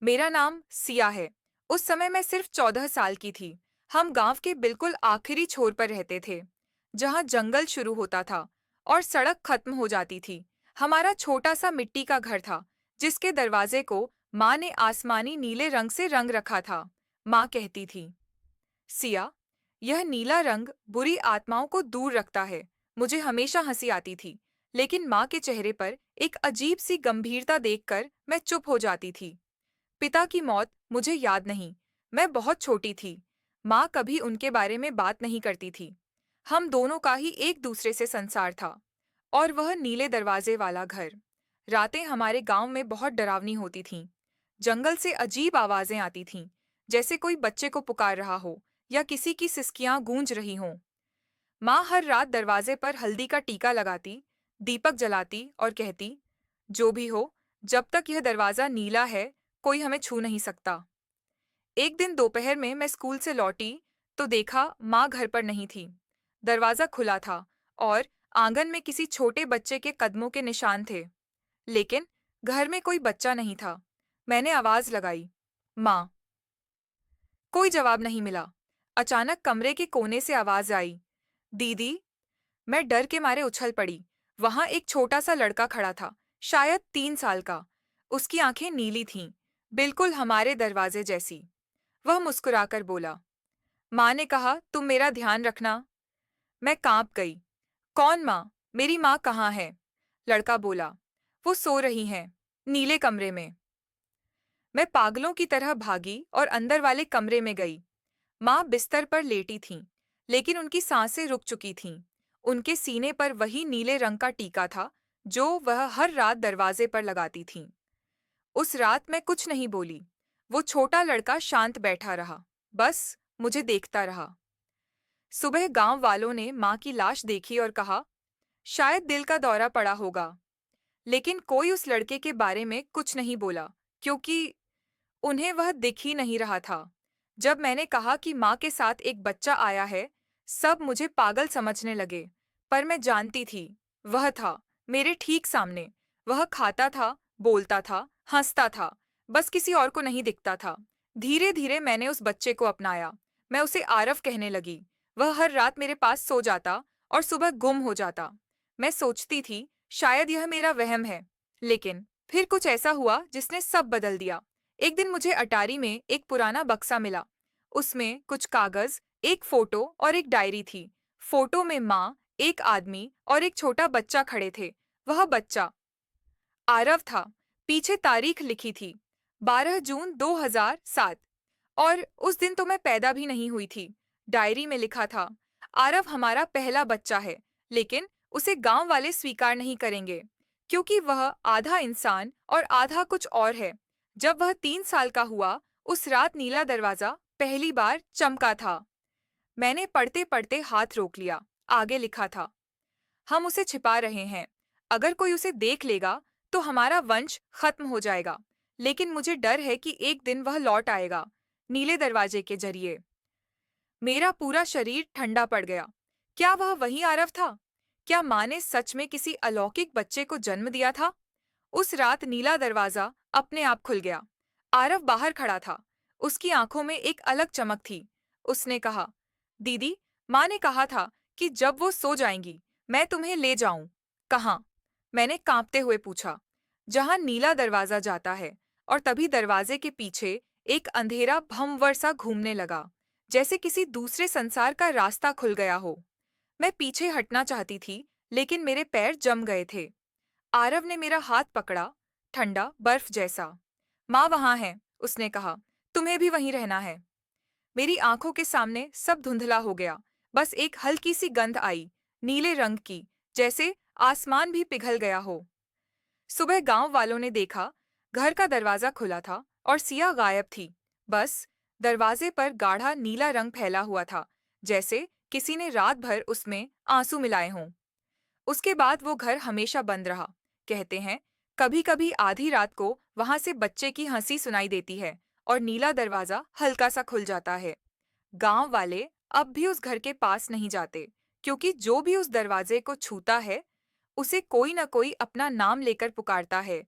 मेरा नाम सिया है। उस समय मैं सिर्फ 14 साल की थी। हम गांव के बिल्कुल आखिरी छोर पर रहते थे, जहां जंगल शुरू होता था और सड़क खत्म हो जाती थी। हमारा छोटा सा मिट्टी का घर था, जिसके दरवाजे को माँ ने आसमानी नीले रंग से रंग रखा था। माँ कहती थी, सिया, यह नीला रंग बुरी आत्माओं को दूर रखता है। मुझे हमेशा हंसी आती थी, लेकिन माँ के चेहरे पर एक अजीब सी गंभीरता देखकर मैं चुप हो जाती थी। पिता की मौत मुझे याद नहीं। मैं बहुत छोटी थी। माँ कभी उनके बारे में बात नहीं करती थी। हम दोनों का ही एक दूसरे से संसार था। और वह नीले दरवाजे वाला घर। रातें हमारे गांव में बहुत डरावनी होती थीं। जंगल से अजीब आवाजें आती थीं, जैसे कोई बच्चे को पुकार रहा हो या किसी की सिसकियां गूंज रही हों। माँ हर रात दरवाजे पर हल्दी का टीका लगाती, दीपक जलाती और कहती, जो भी हो, जब तक यह दरवाजा नीला है, कोई हमें छू नहीं सकता। एक दिन दोपहर में मैं स्कूल से लौटी तो देखा माँ घर पर नहीं थी। दरवाजा खुला था और आंगन में किसी छोटे बच्चे के कदमों के निशान थे, लेकिन घर में कोई बच्चा नहीं था। मैंने आवाज लगाई, माँ। कोई जवाब नहीं मिला। अचानक कमरे के कोने से आवाज आई, दीदी। मैं डर के मारे उछल पड़ी। वहां एक छोटा सा लड़का खड़ा था, शायद 3 साल का। उसकी आंखें नीली थीं, बिल्कुल हमारे दरवाजे जैसी। वह मुस्कुराकर बोला, माँ ने कहा तुम मेरा ध्यान रखना। मैं कांप गई। कौन माँ? मेरी माँ कहाँ है? लड़का बोला, वो सो रही हैं, नीले कमरे में। मैं पागलों की तरह भागी और अंदर वाले कमरे में गई। माँ बिस्तर पर लेटी थीं, लेकिन उनकी सांसें रुक चुकी थीं। उनके सीने पर वही नीले रंग का टीका था, जो वह हर रात दरवाजे पर लगाती थीं। उस रात मैं कुछ नहीं बोली। वो छोटा लड़का शांत बैठा रहा, बस मुझे देखता रहा। सुबह गांव वालों ने माँ की लाश देखी और कहा, शायद दिल का दौरा पड़ा होगा। लेकिन कोई उस लड़के के बारे में कुछ नहीं बोला, क्योंकि उन्हें वह दिख ही नहीं रहा था। जब मैंने कहा कि माँ के साथ एक बच्चा आया है, सब मुझे पागल समझने लगे। पर मैं जानती थी, वह था मेरे ठीक सामने। वह खाता था, बोलता था, हंसता था, बस किसी और को नहीं दिखता था। धीरे धीरे मैंने उस बच्चे को अपनाया। मैं उसे आरव कहने लगी। वह हर रात मेरे पास सो जाता और सुबह गुम हो जाता। मैं सोचती थी, शायद यह मेरा वहम है। लेकिन फिर कुछ ऐसा हुआ जिसने सब बदल दिया। एक दिन मुझे अटारी में एक पुराना बक्सा मिला। उसमें कुछ कागज, एक फोटो और एक डायरी थी। फोटो में माँ, एक आदमी और एक छोटा बच्चा खड़े थे। वह बच्चा आरव था। पीछे तारीख लिखी थी, 12 जून 2007। और उस दिन तो मैं पैदा भी नहीं हुई थी। डायरी में लिखा था, आरव हमारा पहला बच्चा है, लेकिन उसे गांव वाले स्वीकार नहीं करेंगे, क्योंकि वह आधा इंसान और आधा कुछ और है। जब वह 3 साल का हुआ, उस रात नीला दरवाजा पहली बार चमका था। मैंने पढ़ते पढ़ते हाथ रोक लिया। आगे लिखा था, हम उसे छिपा रहे हैं। अगर कोई उसे देख लेगा तो हमारा वंश खत्म हो जाएगा। लेकिन मुझे डर है कि एक दिन वह लौट आएगा, नीले दरवाजे के जरिए। मेरा पूरा शरीर ठंडा पड़ गया। क्या वह वही आरव था? क्या माँ ने सच में किसी अलौकिक बच्चे को जन्म दिया था? उस रात नीला दरवाजा अपने आप खुल गया। आरव बाहर खड़ा था। उसकी आंखों में एक अलग चमक थी। उसने कहा, दीदी, माँ ने कहा था कि जब वो सो जाएंगी, मैं तुम्हें ले जाऊं। कहाँ? मैंने कांपते हुए पूछा। जहां नीला दरवाजा जाता है। और तभी दरवाजे के पीछे एक अंधेरा भंवर सा घूमने लगा, जैसे किसी दूसरे संसार का रास्ता खुल गया हो। मैं पीछे हटना चाहती थी, लेकिन मेरे पैर जम गए थे। आरव ने मेरा हाथ पकड़ा, ठंडा बर्फ जैसा। माँ वहां है, उसने कहा, तुम्हें भी वहीं रहना है। मेरी आंखों के सामने सब धुंधला हो गया। बस एक हल्की सी गंध आई, नीले रंग की, जैसे आसमान भी पिघल गया हो। सुबह गांव वालों ने देखा, घर का दरवाजा खुला था और सिया गायब थी। बस दरवाजे पर गाढ़ा नीला रंग फैला हुआ था, जैसे किसी ने रात भर उसमें आंसू मिलाए हों। उसके बाद वो घर हमेशा बंद रहा। कहते हैं, कभी कभी आधी रात को वहां से बच्चे की हंसी सुनाई देती है और नीला दरवाजा हल्का सा खुल जाता है। गांव वाले अब भी उस घर के पास नहीं जाते, क्योंकि जो भी उस दरवाजे को छूता है, उसे कोई न कोई अपना नाम लेकर पुकारता है